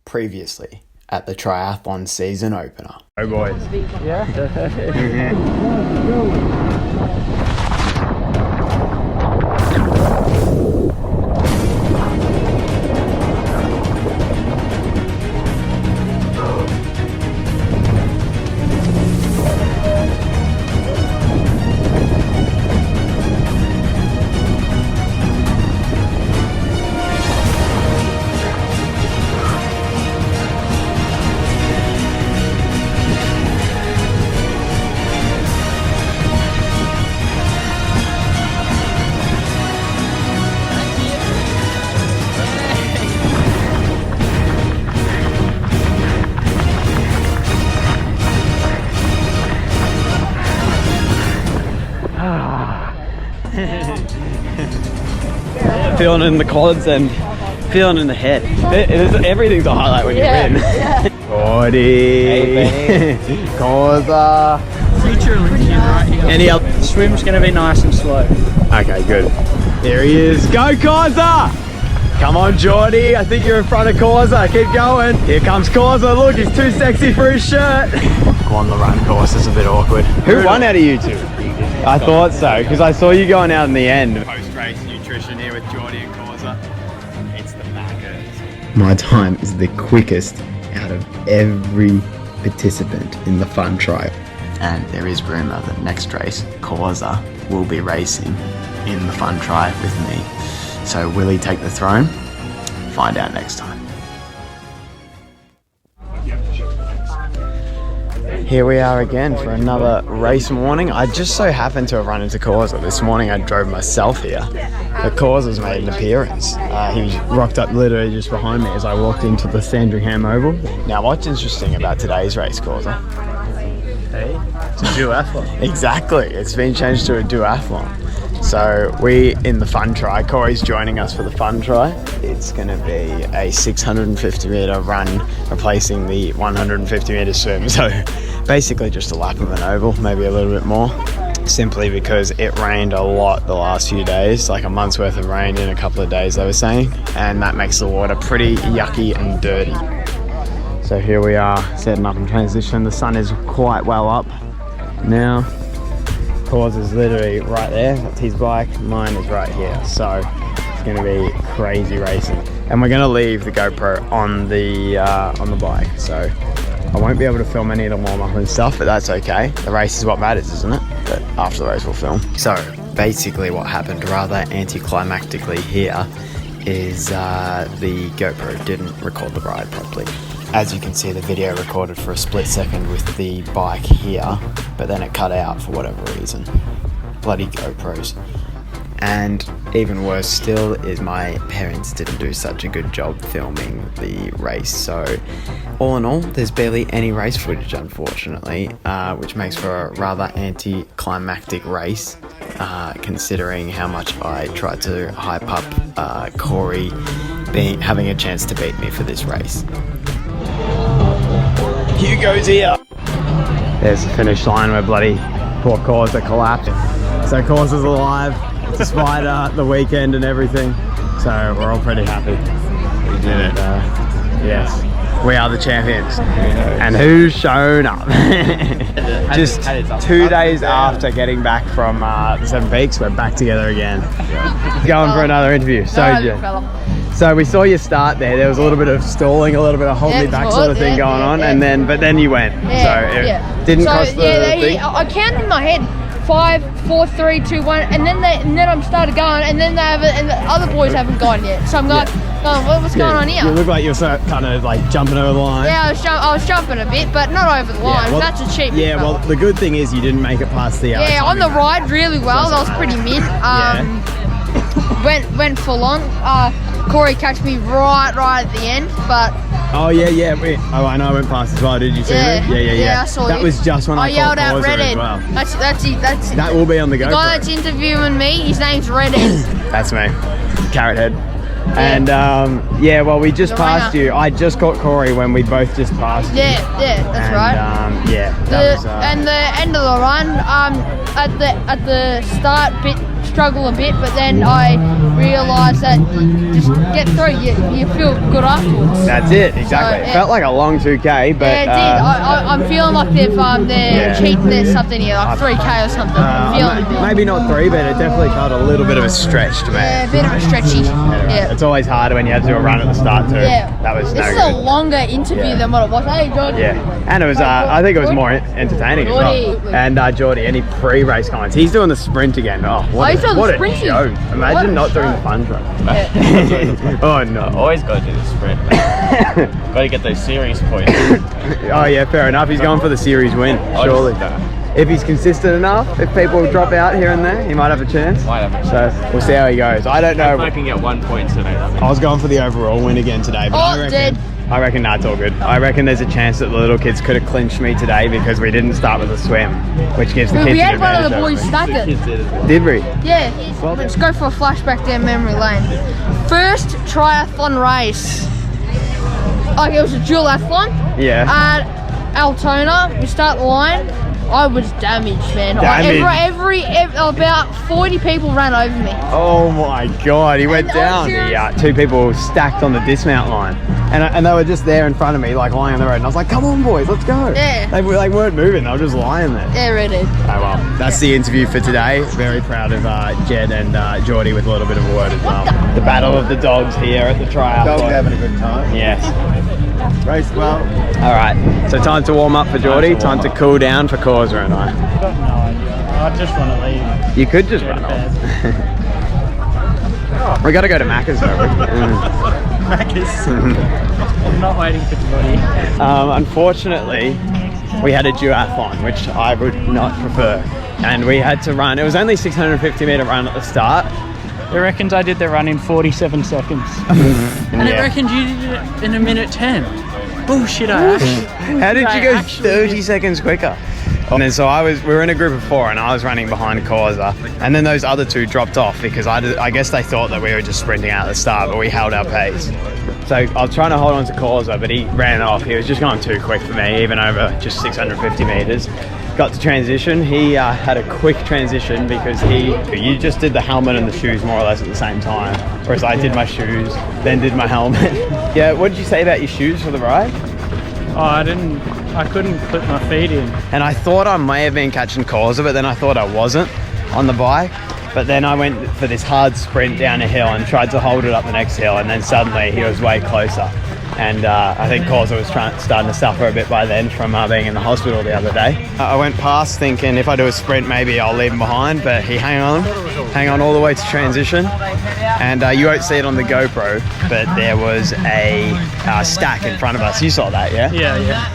Previously at the triathlon season opener. Oh boys. Yeah. Feeling in the quads and feeling in the head. Everything's a highlight when you win. Hey, Corza. Future Olympian right here. Any other? Swim's going to be nice and slow. Okay, good. There he is. Go, Corza! Come on, Geordie. I think you're in front of Corza. Keep going. Here comes Corza. Look, he's too sexy for his shirt. Go on the run course. It's a bit awkward. Who won out of you two? I thought so, because I saw you going out in the end. Post-race nutrition here with Geordie and Corza. It's the Maccas. My time is the quickest out of every participant in the fun trial. And there is rumour that next race, Corza will be racing in the fun tri with me. So will he take the throne? Find out next time. Here we are again for another race morning. I just so happened to have run into Corza. This morning I drove myself here, but Corza's made an appearance. He rocked up literally just behind me as I walked into the Sandringham Oval. Now what's interesting about today's race, Corza? Hey, it's a duathlon. Exactly, it's been changed to a duathlon. So we in the fun tri, Corey's joining us for the fun tri. It's going to be a 650 metre run replacing the 150 metre swim. So basically just a lap of an oval, maybe a little bit more. Simply because it rained a lot the last few days, like a month's worth of rain in a couple of days they were saying. And that makes the water pretty yucky and dirty. So here we are setting up in transition. The sun is quite well up now. Corza is literally right there. That's his bike. Mine is right here. So it's going to be crazy racing. And we're going to leave the GoPro on the bike. So I won't be able to film any of the warm up and stuff, but that's okay. The race is what matters, isn't it? But after the race we'll film. So basically what happened rather anticlimactically here is the GoPro didn't record the ride properly. As you can see, the video recorded for a split second with the bike here, but then it cut out for whatever reason. Bloody GoPros. And even worse still is my parents didn't do such a good job filming the race. So all in all, there's barely any race footage, unfortunately, which makes for a rather anticlimactic race, considering how much I tried to hype up Corey having a chance to beat me for this race. Hugo's here. There's the finish line where bloody poor Corza collapsed. So Corza's alive, despite the weekend and everything. So we're all pretty happy. We did it. Yes, we are the champions. And who's shown up? Just 2 days after getting back from the Seven Peaks, we're back together again. Going for another interview. So we saw you start there. There was a little bit of stalling, a little bit of holding me back sort of thing going on, and then you went. So it didn't cost the thing. I counted in my head 5, 4, 3, 2, 1, and then I started going, and then and the other boys haven't gone yet. So I'm going, what's going on here? You look like you're kind of like jumping over the line. Yeah, I was jumping a bit, but not over the line. Well, that's achievement. Yeah, well, the good thing is you didn't make it past the. Yeah, on the ride really well. That was pretty mint. Went full on. Corey catch me right at the end, but oh yeah. I know I went past as well. Did you see me? Yeah. I saw that you. was just when I yelled out Corza Redhead. Well. That's that will be on the GoPro. The guy that's interviewing me, his name's Redhead. That's me, Carrot Head. And well, we just passed you. I just caught Corey when we both just passed you. Yeah, that's right. And the end of the run, at the start bit struggle a bit, but then I realised that just get through. You feel good afterwards. That's it, exactly. So, It felt like a long 2K, but yeah, it did. I'm feeling like they're cheating their something here, like 3K or something. I'm feeling a bit. Maybe not 3, but it definitely felt a little bit of a stretch to me. Yeah, a bit of a stretchy. Yeah. It's always harder when you have to do a run at the start too. Yeah. That was This no is good. a longer interview than what it was. Hey, George. Yeah, and it was. I think it was more entertaining as well. Geordie. And Geordie, any pre-race comments? He's doing the sprint again. Oh, what he's doing what the a sprinty. joke! Imagine What a not doing the show. fun run. Yeah. Oh no! Always got to do the sprint. Got to get those series points. Oh yeah, fair enough. He's going for the series win, surely. If he's consistent enough, if people drop out here and there, he might have a chance. Might have a chance. So we'll see how he goes. I don't know. I can get 1 point today. I was going for the overall win again today, but I reckon that's all good. I reckon there's a chance that the little kids could have clinched me today because we didn't start with a swim, which gives the kids We an had one of the advantage boys over stack it. me. Did we? Yeah. Let's go for a flashback down memory lane. First triathlon race. Like it was a duathlon. Yeah. At Altona, we start the line. I was damaged, man. Damaged? About 40 people ran over me. Oh my god, he went I'm down. serious. Two people stacked on the dismount line, and they were just there in front of me, like lying on the road. And I was like, "Come on, boys, let's go." Yeah. They weren't moving; they were just lying there. Yeah, really. Oh well, that's the interview for today. Very proud of Jed and Geordie with a little bit of a word as well. The battle of the dogs here at the triathlon. Dogs having a good time. Yes. Raced well. All right. So time to warm up for Geordie. Time to cool down for Corza and I. I've got no idea. I just want to leave. You could just run off. We got to go to Macca's though. Macca's. I'm not waiting for Geordie. Unfortunately, we had a duathlon, which I would not prefer, and we had to run. It was only 650-meter run at the start. It reckons I did the run in 47 seconds. And it reckons you did it in 1:10. Bullshit, How did you go 30 seconds quicker? And then we were in a group of 4 and I was running behind Corza, and then those other 2 dropped off because I guess they thought that we were just sprinting out at the start, but we held our pace. So I was trying to hold on to Corza, but he ran off. He was just going too quick for me, even over just 650 meters. Got to transition. He had a quick transition because you just did the helmet and the shoes more or less at the same time, whereas I did my shoes, then did my helmet. Yeah, what did you say about your shoes for the ride? Oh, I couldn't put my feet in. And I thought I may have been catching Corza, but then I thought I wasn't on the bike. But then I went for this hard sprint down a hill and tried to hold it up the next hill, and then suddenly he was way closer. And I think Corza was starting to suffer a bit by then from being in the hospital the other day. I went past thinking if I do a sprint maybe I'll leave him behind, but he hang on all the way to transition. And you won't see it on the GoPro, but there was a stack in front of us. You saw that, yeah? Yeah.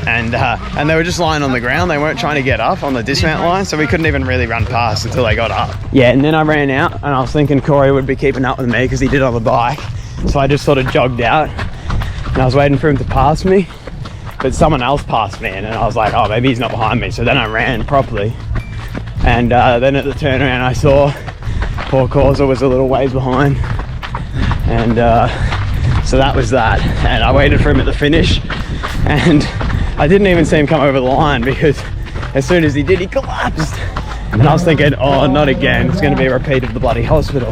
And they were just lying on the ground. They weren't trying to get up on the dismount line, so we couldn't even really run past until they got up. Yeah, and then I ran out, and I was thinking Corey would be keeping up with me because he did on the bike. So I just sort of jogged out, and I was waiting for him to pass me, but someone else passed me, and I was like, oh, maybe he's not behind me. So then I ran properly, and then at the turnaround I saw poor Corza was a little ways behind, and so that was that. And I waited for him at the finish, and I didn't even see him come over the line because as soon as he did, he collapsed. And I was thinking, oh, not again. It's going to be a repeat of the bloody hospital.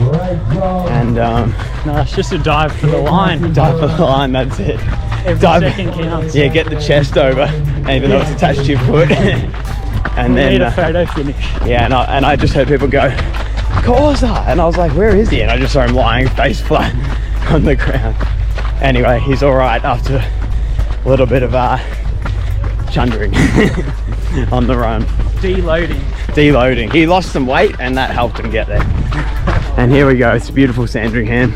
And No, it's just a dive for the line. dive for the line, that's it. Every second counts. Yeah, get the chest over, even though it's attached to your foot. And We then need a photo finish. yeah, and I just heard people go, Corza! And I was like, where is he? And I just saw him lying face flat on the ground. Anyway, he's all right after a little bit of chundering on the run. Deloading. He lost some weight and that helped him get there. And here we go, it's beautiful Sandringham.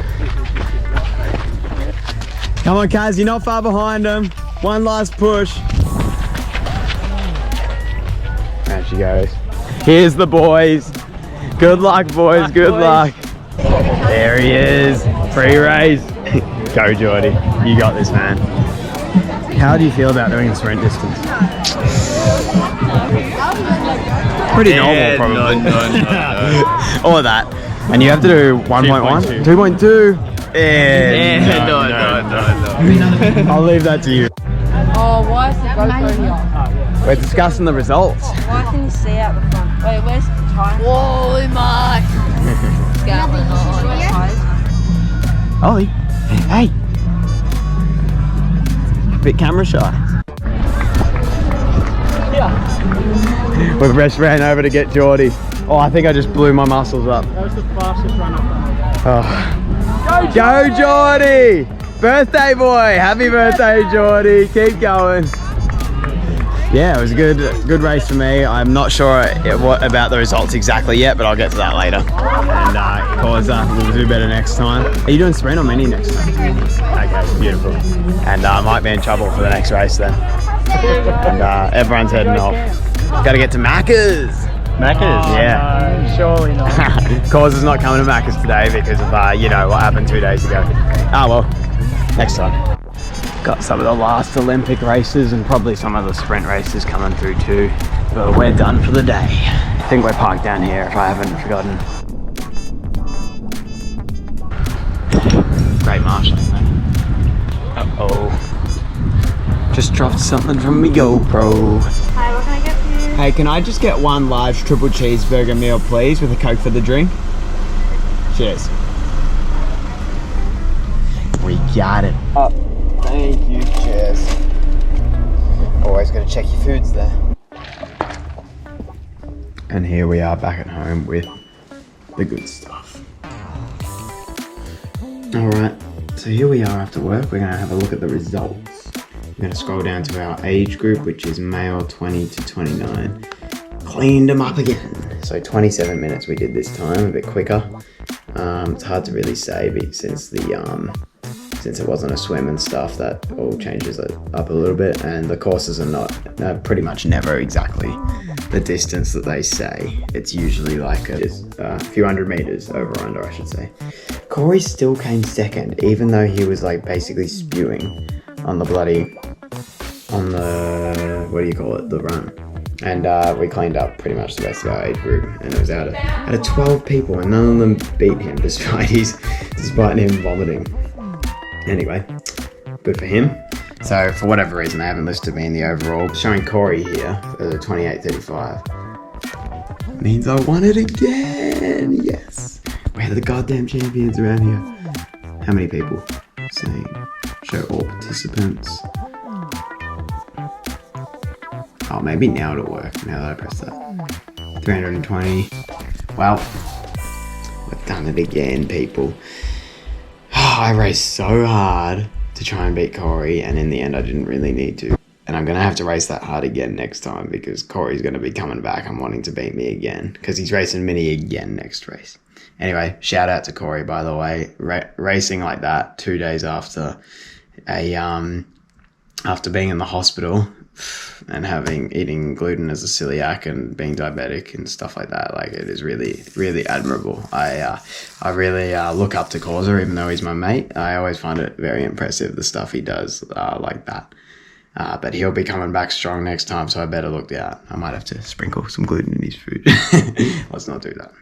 Come on, Kaz, you're not far behind him. One last push. There she goes. Here's the boys. Good luck, boys, good luck. There he is, free race. Go, Geordie, you got this, man. How do you feel about doing the sprint distance? Pretty normal, probably. No. All of that. And you have to do 1.1? 2.2? Yeah, no. I'll leave that to you. Oh, why is the GoPro here? We're discussing the results. Why can you see out the front? Wait, where's Holy my. Going on. Ollie, hey. Bit camera shy. Yeah. We just ran over to get Geordie. Oh, I think I just blew my muscles up. That was the fastest run up the whole day. Oh. Go Geordie! Birthday boy! Happy birthday, Geordie! Keep going. Yeah, it was a good race for me. I'm not sure about the results exactly yet, but I'll get to that later. And Corza, we'll do better next time. Are you doing sprint or mini next time? Okay, beautiful. And I might be in trouble for the next race then. And everyone's heading off. Got to get to Macca's. Macca's? Yeah. No, surely not. Corza's not coming to Macca's today because of, you know, what happened 2 days ago. Ah, well, next time. Got some of the last Olympic races and probably some of the sprint races coming through too. But we're done for the day. I think we're parked down here if I haven't forgotten. Great marshalling, mate. Uh-oh. Just dropped something from me GoPro. Hi, what can I get for you? Hey, can I just get one large triple cheeseburger meal, please, with a Coke for the drink? Cheers. We got it. Oh, thank you. Cheers. Always gotta check your foods there. And here we are back at home with the good stuff. Alright, so here we are after work. We're gonna have a look at the results. We're gonna scroll down to our age group, which is male 20 to 29. Cleaned them up again. So 27 minutes we did this time, a bit quicker. It's hard to really say since it wasn't a swim and stuff, that all changes it up a little bit, and the courses are pretty much never exactly the distance that they say. It's usually like a few hundred meters over or under, I should say. Corey still came second, even though he was like basically spewing on the the run. And we cleaned up pretty much the rest of our age group, and it was out of 12 people, and none of them beat him despite him vomiting. Anyway, good for him. So for whatever reason, they haven't listed me in the overall. Showing Corey here for the 28:35 means I won it again. Yes, we're the goddamn champions around here. How many people? Saying show all participants. Oh, maybe now it'll work. Now that I press that. 320. Well, we've done it again, people. I raced so hard to try and beat Corey, and in the end I didn't really need to. And I'm going to have to race that hard again next time, because Corey's going to be coming back and wanting to beat me again, because he's racing mini again next race. Anyway, shout out to Corey, by the way. Racing like that 2 days after after being in the hospital and eating gluten as a celiac and being diabetic and stuff like that, like, it is really, really admirable. I really look up to Corza, even though he's my mate. I always find it very impressive, the stuff he does like that. But he'll be coming back strong next time, so I better look out. I might have to sprinkle some gluten in his food. Let's not do that.